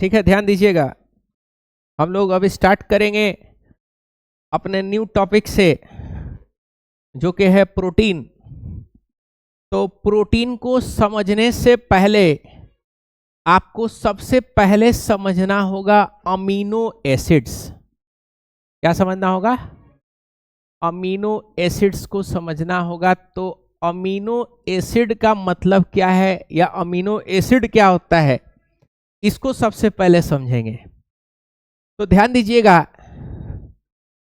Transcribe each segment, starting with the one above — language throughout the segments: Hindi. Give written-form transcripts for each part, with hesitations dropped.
ठीक है, ध्यान दीजिएगा। हम लोग अब स्टार्ट करेंगे अपने न्यू टॉपिक से, जो कि है प्रोटीन। तो प्रोटीन को समझने से पहले आपको सबसे पहले समझना होगा अमीनो एसिड्स। क्या समझना होगा? अमीनो एसिड्स को समझना होगा। तो अमीनो एसिड का मतलब क्या है या अमीनो एसिड क्या होता है, इसको सबसे पहले समझेंगे। तो ध्यान दीजिएगा,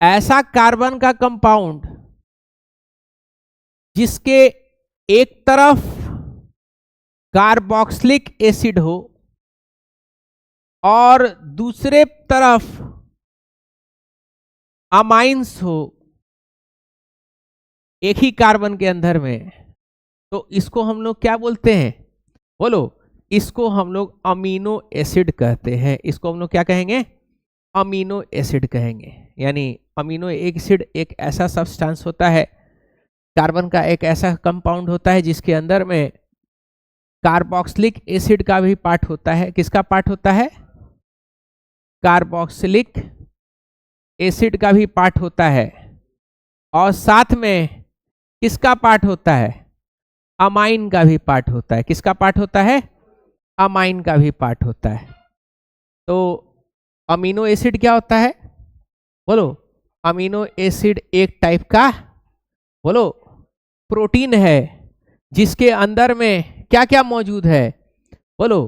ऐसा कार्बन का कंपाउंड जिसके एक तरफ कार्बोक्सिलिक एसिड हो और दूसरे तरफ अमाइंस हो एक ही कार्बन के अंदर में, तो इसको हम लोग क्या बोलते हैं? बोलो। इसको हम लोग अमीनो एसिड कहते हैं। इसको हम लोग क्या कहेंगे? अमीनो एसिड कहेंगे। यानी अमीनो एसिड एक ऐसा सब्सटेंस होता है, कार्बन का एक ऐसा कंपाउंड होता है जिसके अंदर में कार्बोक्सिलिक एसिड का भी पार्ट होता है। किसका पार्ट होता है? कार्बोक्सिलिक एसिड का भी पार्ट होता है। और साथ में किसका पार्ट होता है? अमाइन का भी पार्ट होता है। किसका पार्ट होता है? अमाइन का भी पार्ट होता है। तो अमीनो एसिड क्या होता है? बोलो। अमीनो एसिड एक टाइप का, बोलो, प्रोटीन है जिसके अंदर में क्या क्या मौजूद है? बोलो।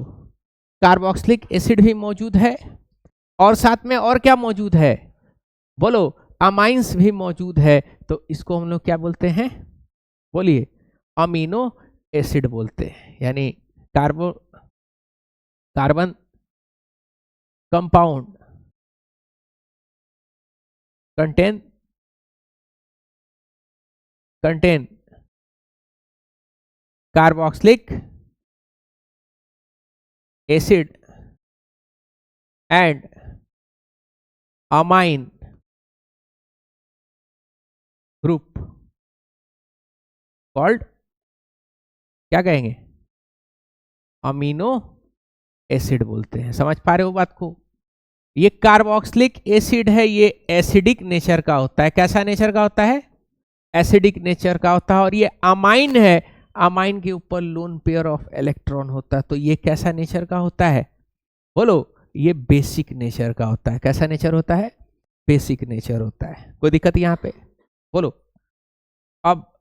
कार्बोक्सिलिक एसिड भी मौजूद है और साथ में और क्या मौजूद है? बोलो। अमाइंस भी मौजूद है। तो इसको हम लोग क्या बोलते हैं? बोलिए। अमीनो एसिड बोलते हैं। यानी carbon compound contain carboxylic acid and amine group called क्या कहेंगे? अमीनो एसिड बोलते हैं। समझ पा रहे हो बात को? ये कार्बोक्सिलिक एसिड है, ये एसिडिक नेचर का होता है। कैसा नेचर का होता है? एसिडिक नेचर का होता है। और ये अमाइन है, अमाइन के ऊपर लोन पेयर ऑफ इलेक्ट्रॉन होता है। तो ये कैसा नेचर का होता है? बोलो। ये बेसिक नेचर का होता है। कैसा नेचर होता है? बेसिक नेचर होता है। कोई दिक्कत यहां पे? बोलो। अब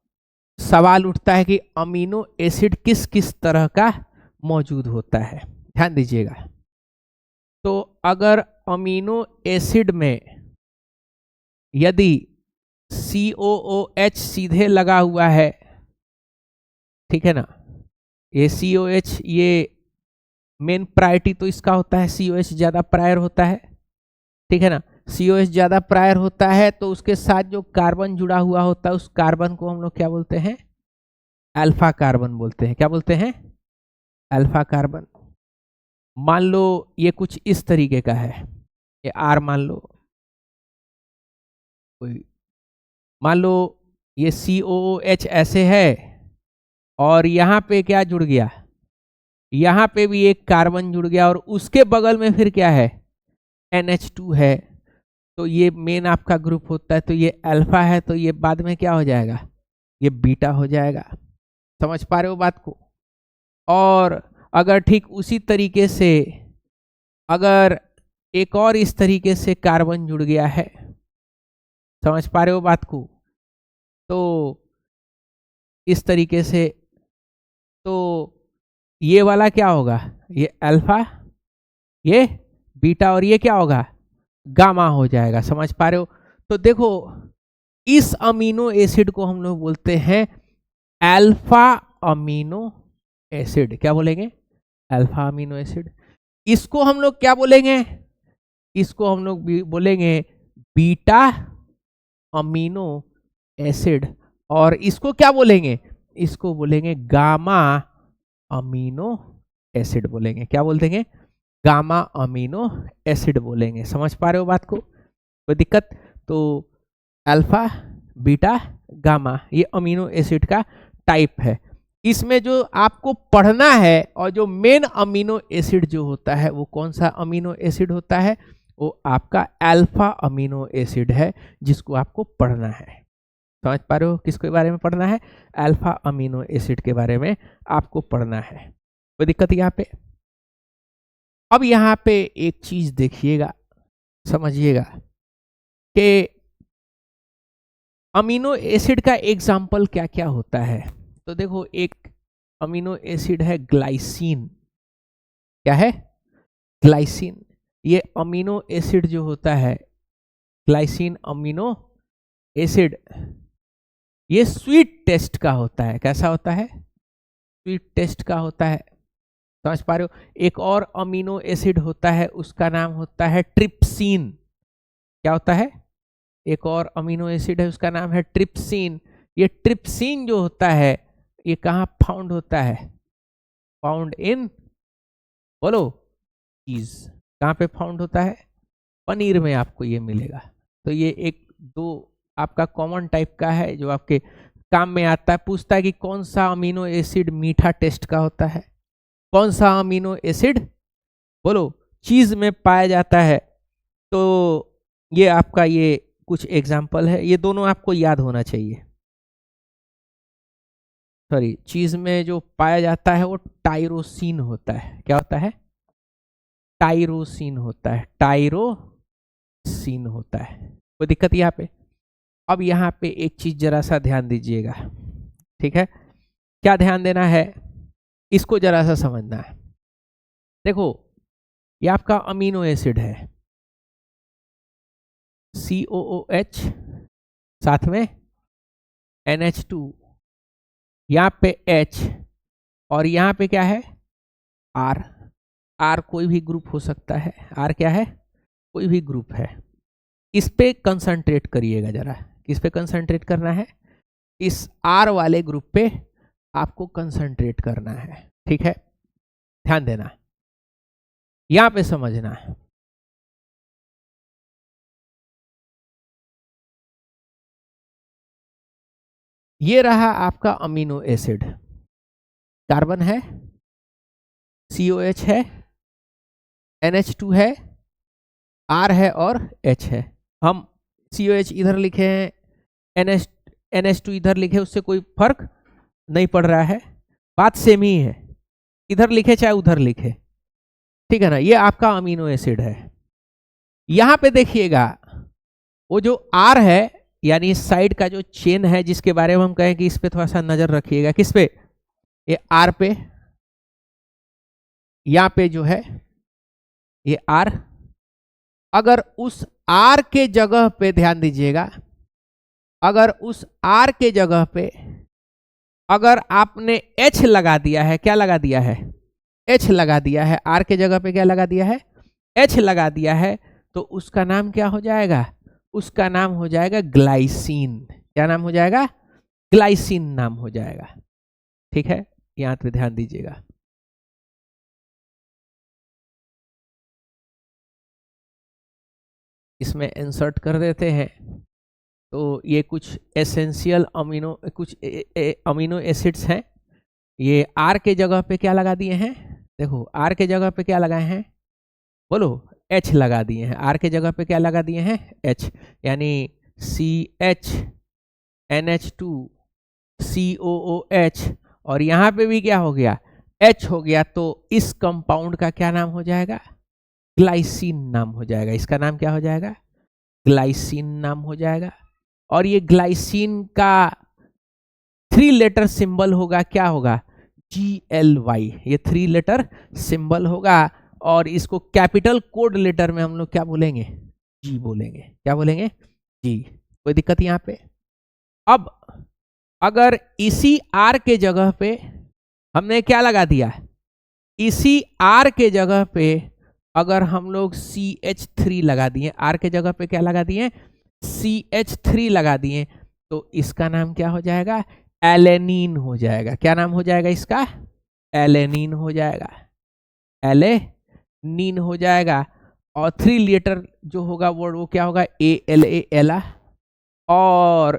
सवाल उठता है कि अमीनो एसिड किस किस तरह का मौजूद होता है। ध्यान दीजिएगा। तो अगर अमीनो एसिड में यदि COOH सीधे लगा हुआ है, ठीक है ना, ये COH, ये मेन प्रायोरिटी तो इसका होता है, COH ज्यादा प्रायर होता है, ठीक है ना। COH ज्यादा प्रायर होता है तो उसके साथ जो कार्बन जुड़ा हुआ होता है उस कार्बन को हम लोग क्या बोलते हैं? अल्फा कार्बन बोलते हैं। क्या बोलते हैं? Alpha carbon. मान लो ये कुछ इस तरीके का है, ये R मान लो, मान लो ये COOH ऐसे है और यहाँ पे क्या जुड़ गया? यहाँ पे भी एक कार्बन जुड़ गया और उसके बगल में फिर क्या है? NH2 है। तो ये मेन आपका ग्रुप होता है। तो ये अल्फा है, तो ये बाद में क्या हो जाएगा? ये बीटा हो जाएगा। समझ पा रहे हो बात को? और अगर ठीक उसी तरीके से अगर एक और इस तरीके से कार्बन जुड़ गया है, समझ पा रहे हो बात को? तो इस तरीके से, तो ये वाला क्या होगा? ये अल्फा, ये बीटा, और ये क्या होगा? गामा हो जाएगा। समझ पा रहे हो? तो देखो, इस अमीनो एसिड को हम लोग बोलते हैं अल्फा अमीनो एसिड। क्या बोलेंगे? Alpha amino acid. इसको हम लोग क्या बोलेंगे? इसको हम लोग बोलेंगे बीटा अमीनो एसिड। और इसको क्या बोलेंगे? इसको बोलेंगे गामा अमीनो एसिड बोलेंगे। क्या बोल देंगे? गामा अमीनो एसिड बोलेंगे। समझ पा रहे हो बात को? कोई दिक्कत? तो अल्फा, बीटा, गामा, ये अमीनो एसिड का टाइप है। इसमें जो आपको पढ़ना है और जो मेन अमीनो एसिड जो होता है वो कौन सा अमीनो एसिड होता है, वो आपका अल्फा अमीनो एसिड है, जिसको आपको पढ़ना है। समझ पा रहे हो किसके बारे में पढ़ना है? अल्फा अमीनो एसिड के बारे में आपको पढ़ना है। कोई दिक्कत यहाँ पे? अब यहाँ पे एक चीज देखिएगा, समझिएगा कि अमीनो एसिड का एग्जाम्पल क्या क्या होता है। तो देखो, एक अमीनो एसिड है ग्लाइसिन। क्या है? ग्लाइसिन। ये अमीनो एसिड जो होता है, ग्लाइसिन अमीनो एसिड, ये स्वीट टेस्ट का होता है। कैसा होता है? स्वीट टेस्ट का होता है। समझ पा रहे हो? एक और अमीनो एसिड होता है, उसका नाम होता है ट्रिप्सिन। क्या होता है? एक और अमीनो एसिड है, उसका नाम है ट्रिप्सिन। ये ट्रिप्सिन जो होता है, ये कहाँ फाउंड होता है? फाउंड इन, बोलो, चीज। कहाँ पे फाउंड होता है? पनीर में आपको ये मिलेगा। तो ये एक दो आपका कॉमन टाइप का है जो आपके काम में आता है। पूछता है कि कौन सा अमीनो एसिड मीठा टेस्ट का होता है, कौन सा अमीनो एसिड, बोलो, चीज में पाया जाता है। तो ये आपका ये कुछ एग्जाम्पल है, ये दोनों आपको याद होना चाहिए। सॉरी, चीज में जो पाया जाता है वो टाइरोसिन होता है। क्या होता है? टाइरोसिन होता है। टाइरोसिन होता है। कोई दिक्कत यहाँ पे? अब यहाँ पे एक चीज जरा सा ध्यान दीजिएगा, ठीक है? क्या ध्यान देना है, इसको जरा सा समझना है। देखो, ये आपका अमीनो एसिड है, COOH, साथ में NH2, यहाँ पे H, और यहाँ पे क्या है? R। R कोई भी ग्रुप हो सकता है। R क्या है? कोई भी ग्रुप है। इस पे कंसंट्रेट करिएगा जरा। किस पे कंसंट्रेट करना है? इस R वाले ग्रुप पे आपको कंसंट्रेट करना है, ठीक है? ध्यान देना, यहां पे समझना है। ये रहा आपका अमीनो एसिड। कार्बन है, COH है, NH2 है, R है और H है। हम COH इधर लिखे हैं, NH2 इधर लिखे, उससे कोई फर्क नहीं पड़ रहा है, बात सेम ही है। इधर लिखे चाहे उधर लिखे, ठीक है ना? ये आपका अमीनो एसिड है। यहां पे देखिएगा, वो जो R है, यानी इस साइड का जो चेन है, जिसके बारे में हम कहें कि इस पे थोड़ा सा नजर रखिएगा। किस पे? ये R पे। यहां पे जो है ये R, अगर उस R के जगह पे ध्यान दीजिएगा, अगर उस R के जगह पे अगर आपने H लगा दिया है, क्या लगा दिया है? H लगा दिया है। R के जगह पे क्या लगा दिया है? H लगा दिया है। तो उसका नाम क्या हो जाएगा? उसका नाम हो जाएगा ग्लाइसिन। क्या नाम हो जाएगा? ग्लाइसिन नाम हो जाएगा, ठीक है? यहां पे ध्यान दीजिएगा। इसमें इंसर्ट कर देते हैं। तो ये कुछ एसेंशियल अमीनो, कुछ अमीनो एसिड्स हैं। ये R के जगह पे क्या लगा दिए हैं? देखो, R के जगह पे क्या लगाए हैं? बोलो, H लगा दिए हैं। R के जगह पे क्या लगा दिए हैं? H, यानी CH, NH2, COOH, और यहाँ पे भी क्या हो गया? H हो गया। तो इस कंपाउंड का क्या नाम हो जाएगा? ग्लाइसिन नाम हो जाएगा। इसका नाम क्या हो जाएगा? ग्लाइसिन नाम हो जाएगा। और ये ग्लाइसिन का 3 लेटर सिंबल होगा। क्या होगा? GLY। ये 3 लेटर सिंबल होगा, और इसको कैपिटल कोड लेटर में हम लोग क्या बोलेंगे? G बोलेंगे। क्या बोलेंगे? G। कोई दिक्कत यहाँ पे? अब अगर इसी R के जगह पे हमने क्या लगा दिया? इसी R के जगह पे अगर हम लोग CH3 लगा दिए, R के जगह पे क्या लगा दिए? CH3 लगा दिए, तो इसका नाम क्या हो जाएगा? एलेनीन हो जाएगा। क्या नाम हो जाएगा इसका? एलेनीन हो जाएगा। एलेनीन हो जाएगा। और 3 लेटर जो होगा वो क्या होगा? ALA, एला। और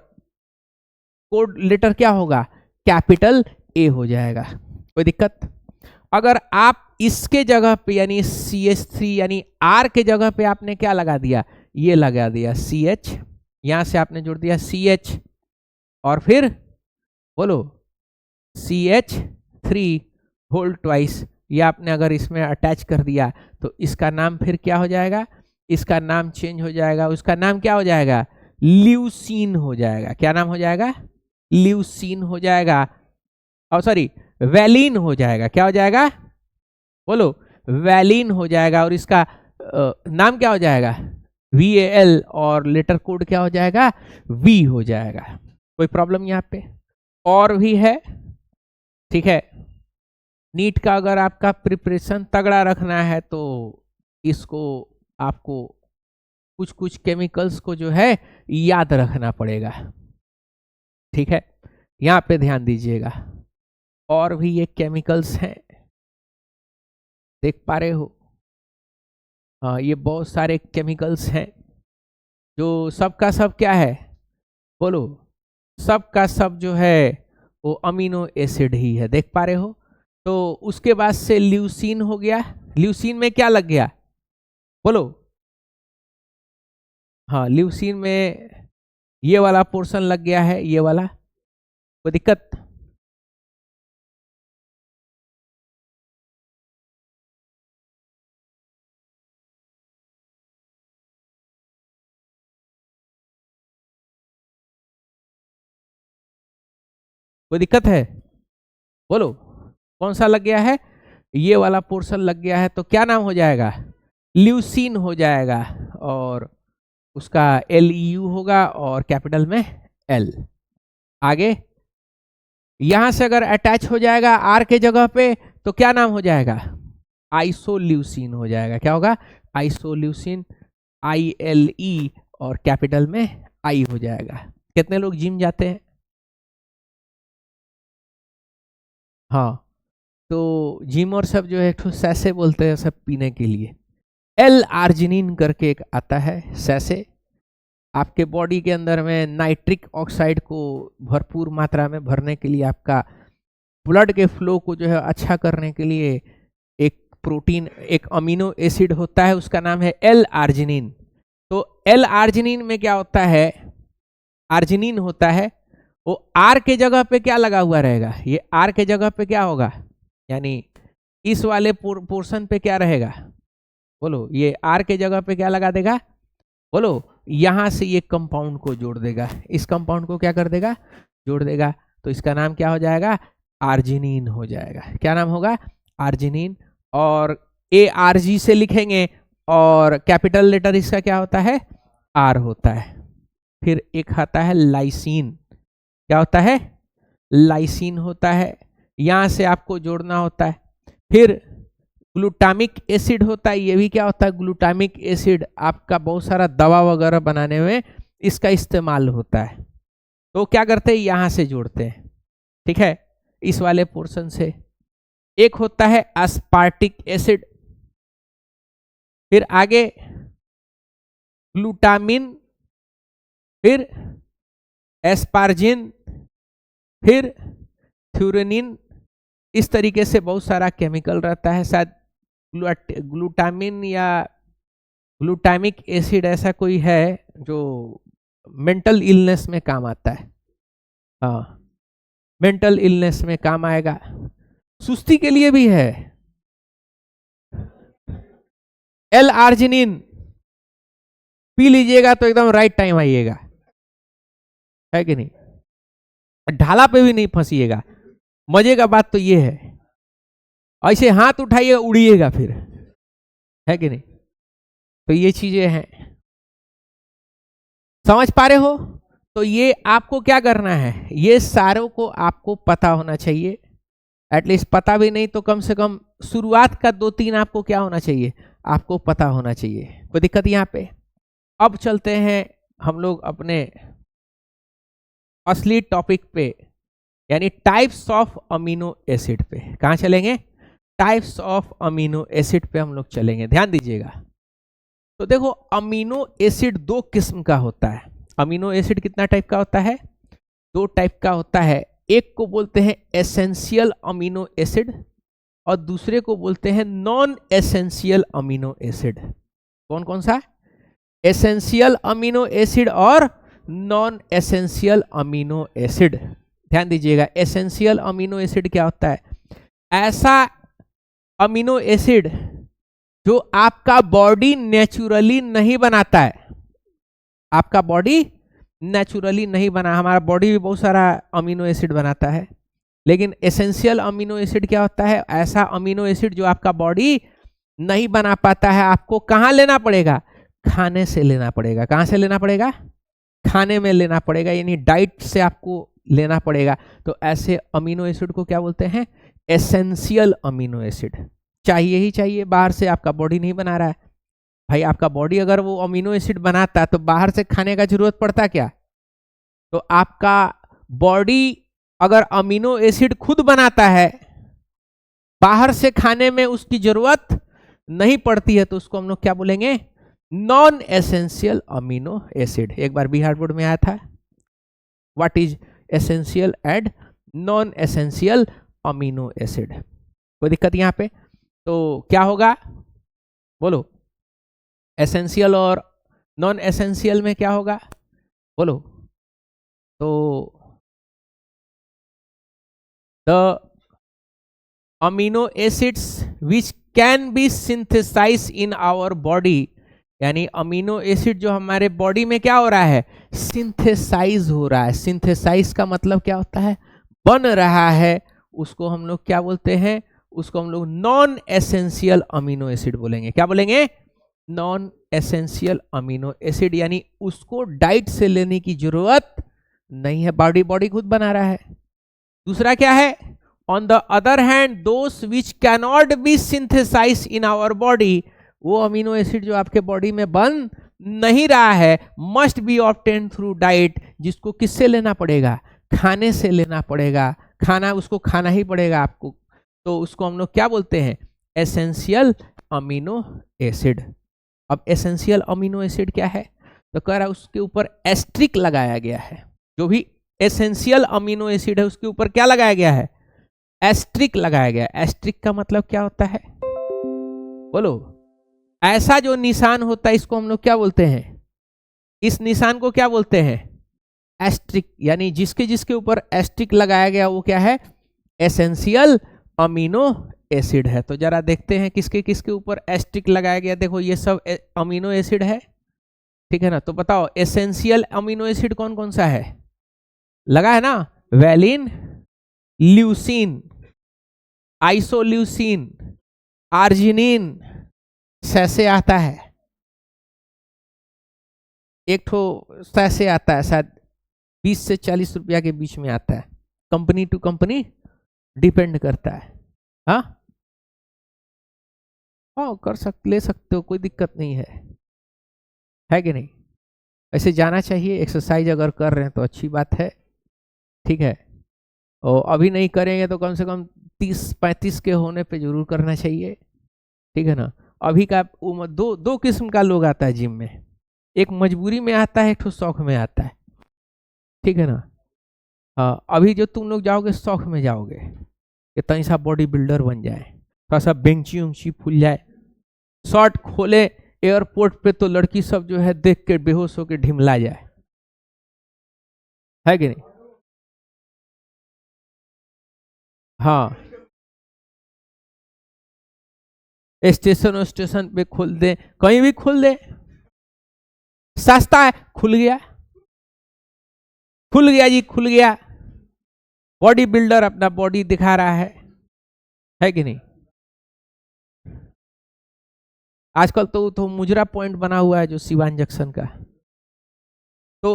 कोड लेटर क्या होगा? कैपिटल ए हो जाएगा। कोई दिक्कत? अगर आप इसके जगह पे यानी CH3 यानी R के जगह पे आपने क्या लगा दिया, ये लगा दिया CH, यहां से आपने जोड़ दिया CH और फिर बोलो CH3 होल ट्वाइस, ये आपने अगर इसमें अटैच कर दिया तो इसका नाम फिर क्या हो जाएगा, इसका नाम चेंज हो जाएगा, उसका नाम क्या हो जाएगा, ल्यूसीन हो जाएगा। क्या नाम हो जाएगा? ल्यूसीन हो जाएगा, और सॉरी वैलिन हो जाएगा। क्या हो जाएगा? बोलो वैलिन हो जाएगा। और इसका नाम क्या हो जाएगा? VAL, और लेटर कोड क्या हो जाएगा? V हो जाएगा। कोई प्रॉब्लम यहाँ पे? और भी है, ठीक है। नीट का अगर आपका प्रिपरेशन तगड़ा रखना है तो इसको आपको कुछ कुछ केमिकल्स को जो है याद रखना पड़ेगा, ठीक है। यहाँ पे ध्यान दीजिएगा, और भी ये केमिकल्स हैं, देख पा रहे हो? हाँ, ये बहुत सारे केमिकल्स हैं जो सबका सब क्या है, बोलो सबका सब जो है वो अमीनो एसिड ही है, देख पा रहे हो? तो उसके बाद से ल्यूसीन हो गया। ल्यूसीन में क्या लग गया, बोलो? हाँ, ल्यूसीन में ये वाला पोर्शन लग गया है, ये वाला। कोई दिक्कत? कोई दिक्कत है? बोलो कौन सा लग गया है? ये वाला पोर्शन लग गया है, तो क्या नाम हो जाएगा? ल्यूसीन हो जाएगा, और उसका LEU होगा और कैपिटल में L। आगे यहां से अगर अटैच हो जाएगा R के जगह पे तो क्या नाम हो जाएगा? आइसोल्यूसिन हो जाएगा। क्या होगा? आइसोल्यूसिन, ILE और कैपिटल में I हो जाएगा। कितने लोग जिम जाते हैं? हाँ, तो जिम और सब जो है एक सैसे बोलते हैं सब पीने के लिए। L-आर्जिनिन करके एक आता है सैसे, आपके बॉडी के अंदर में नाइट्रिक ऑक्साइड को भरपूर मात्रा में भरने के लिए, आपका ब्लड के फ्लो को जो है अच्छा करने के लिए एक प्रोटीन, एक अमीनो एसिड होता है, उसका नाम है L-आर्जिनिन। तो L-आर्जिनिन में क्या होता है, आर्जिनिन होता है, वो R के जगह पे क्या लगा हुआ रहेगा, ये R के जगह पे क्या होगा, यानी इस वाले पोर्शन पे क्या रहेगा, बोलो? ये R के जगह पे क्या लगा देगा, बोलो? यहां से ये कंपाउंड को जोड़ देगा, इस कंपाउंड को क्या कर देगा, जोड़ देगा। तो इसका नाम क्या हो जाएगा? आर्जिनिन हो जाएगा। क्या नाम होगा? आर्जिनिन। और ARG से लिखेंगे, और कैपिटल लेटर इसका क्या होता है? R होता है। फिर एक आता है लाइसिन। क्या होता है? लाइसिन होता है, यहां से आपको जोड़ना होता है। फिर ग्लूटामिक एसिड होता है, ये भी क्या होता है? ग्लूटामिक एसिड आपका बहुत सारा दवा वगैरह बनाने में इसका इस्तेमाल होता है। तो क्या करते हैं, यहां से जोड़ते हैं, ठीक है, इस वाले पोर्शन से। एक होता है अस्पार्टिक एसिड, फिर आगे ग्लूटामिन, फिर एस्पार्जिन, फिर थ्यूरेनिन। इस तरीके से बहुत सारा केमिकल रहता है। शायद ग्लूटामिन या ग्लूटामिक एसिड ऐसा कोई है जो मेंटल इलनेस में काम आता है। हाँ, मेंटल इलनेस में काम आएगा। सुस्ती के लिए भी है L-आर्जिनिन, पी लीजिएगा तो एकदम राइट टाइम आइएगा, है कि नहीं? ढाला पे भी नहीं फंसिएगा। मजे का बात तो ये है, ऐसे हाथ उठाइएगा उड़िएगा फिर, है कि नहीं? तो ये चीजें हैं, समझ पा रहे हो? तो ये आपको क्या करना है, ये सारों को आपको पता होना चाहिए। एटलीस्ट पता भी नहीं तो कम से कम शुरुआत का 2-3 आपको क्या होना चाहिए, आपको पता होना चाहिए। कोई दिक्कत यहाँ पे? अब चलते हैं हम लोग अपने असली टॉपिक पे, यानी टाइप्स ऑफ अमीनो एसिड पे। कहाँ चलेंगे? टाइप्स ऑफ अमीनो एसिड पे हम लोग चलेंगे। ध्यान दीजिएगा। तो देखो, अमीनो एसिड 2 किस्म का होता है। अमीनो एसिड कितना टाइप का होता है? 2 टाइप का होता है। एक को बोलते हैं एसेंशियल अमीनो एसिड और दूसरे को बोलते हैं नॉन एसेंशियल अमीनो एसिड। कौन कौन सा? एसेंशियल अमीनो एसिड और नॉन एसेंशियल अमीनो एसिड। ध्यान दीजिएगा, एसेंशियल अमीनो एसिड क्या होता है? ऐसा अमीनो एसिड जो आपका बॉडी नेचुरली नहीं बनाता है। आपका बॉडी नेचुरली नहीं बना, हमारा बॉडी भी बहुत सारा अमीनो एसिड बनाता है, लेकिन एसेंशियल अमीनो एसिड क्या होता है? ऐसा अमीनो एसिड जो आपका बॉडी नहीं बना पाता है। आपको कहाँ लेना पड़ेगा? खाने से लेना पड़ेगा। कहाँ से लेना पड़ेगा? खाने में लेना पड़ेगा, यानी डाइट से आपको लेना पड़ेगा। तो ऐसे अमीनो एसिड को क्या बोलते हैं? Essential amino acid. चाहिए ही चाहिए, बाहर से आपका बॉडी नहीं बना रहा है। भाई आपका बॉडी अगर वो अमीनो एसिड बनाता तो बाहर से खाने का जरूरत पड़ता क्या? तो आपका बॉडी अगर अमीनो एसिड खुद बनाता है, बाहर से खाने में उसकी जरूरत नहीं पड़ती है, तो उसको हम लोग क्या बोलेंगे? Non essential amino acid. एक बार बिहार बोर्ड में आया था, what is essential and non essential amino acid. कोई दिक्कत यहाँ पे? तो क्या होगा बोलो? एसेंशियल और नॉन एसेंशियल में क्या होगा बोलो? तो the amino acids which can be synthesize in our body, यानी अमीनो एसिड जो हमारे बॉडी में क्या हो रहा है? सिंथेसाइज हो रहा है। सिंथेसाइज का मतलब क्या होता है? बन रहा है। उसको हम लोग क्या बोलते हैं? उसको हम लोग नॉन एसेंशियल अमीनो एसिड बोलेंगे। क्या बोलेंगे? नॉन एसेंशियल अमीनो एसिड, यानी उसको डाइट से लेने की जरूरत नहीं है, बॉडी खुद बना रहा है। दूसरा क्या है? On the other hand those which cannot be synthesize in our body, वो अमीनो एसिड जो आपके बॉडी में बन नहीं रहा है, must be obtain through diet, जिसको किससे लेना पड़ेगा? खाने से लेना पड़ेगा। खाना, उसको खाना ही पड़ेगा आपको। तो उसको हम लोग क्या बोलते हैं? Essential amino acid. अब एसेंशियल अमीनो एसिड क्या है? तो कह रहा है उसके ऊपर एस्ट्रिक लगाया गया है। जो भी एसेंशियल अमीनो एसिड है उसके ऊपर क्या लगाया गया है? एस्ट्रिक लगाया गया। एस्ट्रिक का मतलब क्या होता है बोलो? ऐसा जो निशान होता है इसको हम लोग क्या बोलते हैं? इस निशान को क्या बोलते हैं? एस्ट्रिक। यानी जिसके जिसके ऊपर एस्ट्रिक लगाया गया वो क्या है? एसेंशियल अमीनो एसिड है। तो जरा देखते हैं किसके किसके ऊपर एस्ट्रिक लगाया गया। देखो ये सब अमीनो एसिड है, ठीक है ना? तो बताओ एसेंशियल अमीनो एसिड कौन कौन सा है? लगा है ना? वैलिन, ल्यूसीन, आइसोल्यूसीन, आर्जिनिन, सैसे आता है, एक ठो सैसे आता है, शायद 20 से 40 रुपया के बीच में आता है। कंपनी टू कंपनी डिपेंड करता है। हाँ ले सकते हो, कोई दिक्कत नहीं है कि नहीं? ऐसे जाना चाहिए। एक्सरसाइज अगर कर रहे हैं तो अच्छी बात है, ठीक है। और अभी नहीं करेंगे तो कम से कम 30-35 के होने पे जरूर करना चाहिए, ठीक है ना? अभी का दो किस्म का लोग आता है जिम में, एक मजबूरी में आता है, एक तो शौक में आता है, ठीक है ना? अभी जो तुम लोग जाओगे शौक में जाओगे कि तनी सा बॉडी बिल्डर बन जाए, थोड़ा सा बेंची उंची फूल जाए, शॉर्ट खोले एयरपोर्ट पे तो लड़की सब जो है देख के बेहोश होकर ढिमला जाए, है कि नहीं? हाँ, स्टेशन पे खोल दे, कहीं भी खोल दे, सस्ता है, खुल गया जी, खुल गया। बॉडी बिल्डर अपना बॉडी दिखा रहा है कि नहीं? आजकल तो मुजरा पॉइंट बना हुआ है जो सिवान जंक्शन का। तो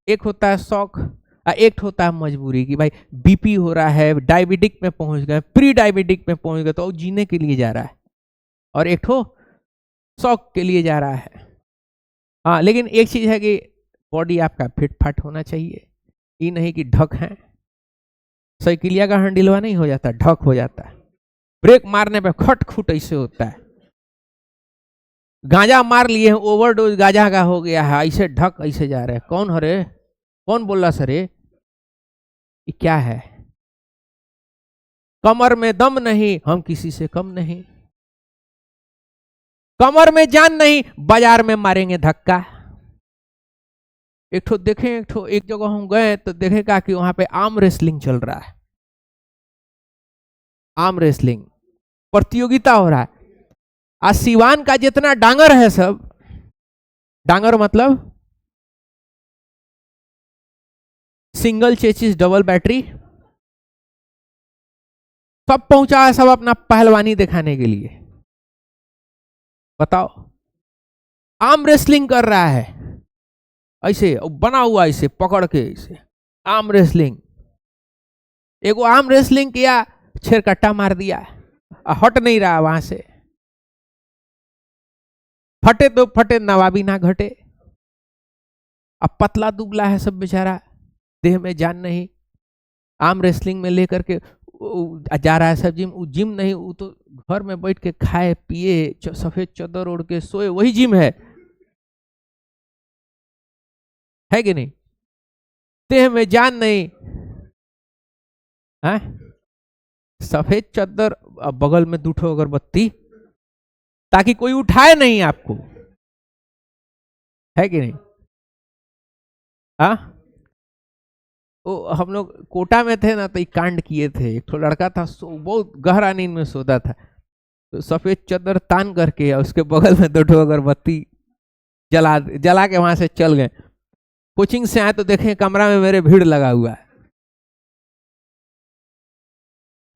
एक होता है शौक, एक होता है मजबूरी कि भाई बीपी हो रहा है, डायबिटिक में पहुंच गए, प्री डायबिटिक में पहुंच गए, तो जीने के लिए जा रहा है, और एक ठो शौक के लिए जा रहा है। हाँ, लेकिन एक चीज है कि बॉडी आपका फिट फाट होना चाहिए, ये नहीं कि ढक है। साइकिलिया का हैंडलवा नहीं हो जाता, ढक हो जाता है, ब्रेक मारने पे खट खुट ऐसे होता है। गांजा मार लिए हैं, ओवरडोज गांजा का हो गया है, ऐसे ढक ऐसे जा रहे हैं। कौन हरे, कौन बोल रहा सर? ये क्या है? कमर में दम नहीं, हम किसी से कम नहीं। कमर में जान नहीं, बाजार में मारेंगे धक्का। एक जगह हम गए तो देखेगा कि वहां पे आर्म रेसलिंग चल रहा है। आर्म रेसलिंग प्रतियोगिता हो रहा है। आज सिवान का जितना डांगर है, सब डांगर मतलब सिंगल चेचिस डबल बैटरी, सब पहुंचा है, सब अपना पहलवानी दिखाने के लिए। बताओ, आर्म रेसलिंग कर रहा है ऐसे बना हुआ, ऐसे पकड़ के, ऐसे आर्म रेसलिंग। एगो आर्म रेसलिंग किया, छेरकट्टा मार दिया, हट नहीं रहा वहां से। फटे तो फटे, नवाबी ना घटे। अब पतला दुबला है सब बेचारा, देह में जान नहीं। आर्म रेसलिंग में लेकर के जा रहा है सब जिम। जिम नहीं, वो तो घर में बैठ के खाए पिए, सफेद चादर ओढ़ के सोए, वही जिम है कि नहीं? देह में जान नहीं है? सफेद चादर, बगल में 2 ठो अगरबत्ती, ताकि कोई उठाए नहीं आपको, है कि नहीं? हाँ, हम लोग कोटा में थे ना, तो एक कांड किए थे। एक तो लड़का था, बहुत गहरा नींद में सोता था, तो सफेद चादर तान करके उसके बगल में 2 ठो अगरबत्ती जला के वहां से चल गए। कोचिंग से आए तो देखें कमरा में मेरे भीड़ लगा हुआ है।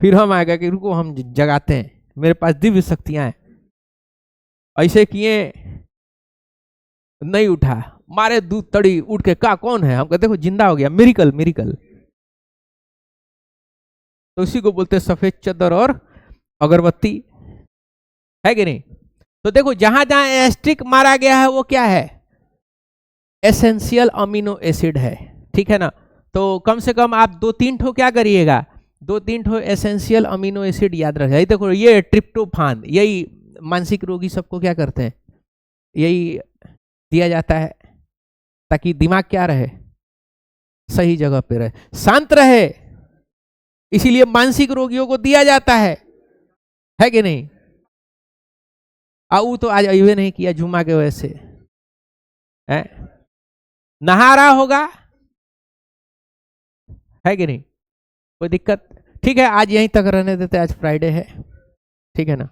फिर हम आ गए कि रुको, हम जगाते हैं, मेरे पास दिव्य शक्तियां हैं। ऐसे किए, नहीं उठा, मारे दूध तड़ी, उठ के कहा कौन है? हम कहते देखो जिंदा हो गया, मिरिकल मिरिकल। तो उसी को बोलते सफेद चादर और अगरबत्ती, है कि नहीं? तो देखो, जहां जहां एस्ट्रिक मारा गया है वो क्या है? एसेंशियल अमीनो एसिड है, ठीक है ना? तो कम से कम आप 2-3 ठो क्या करिएगा, 2-3 ठो एसेंशियल अमीनो एसिड याद रखिए। देखो, ये ट्रिप्टोफान, यही मानसिक रोगी सबको क्या करते हैं, यही दिया जाता है, ताकि दिमाग क्या रहे, सही जगह पे रहे, शांत रहे। इसीलिए मानसिक रोगियों को दिया जाता है कि नहीं? वो तो आज अइबे नहीं किया जुम्मा के वजह से, है? नहा रहा होगा, है कि नहीं? कोई दिक्कत? ठीक है, आज यहीं तक रहने देते, आज फ्राइडे है, ठीक है ना?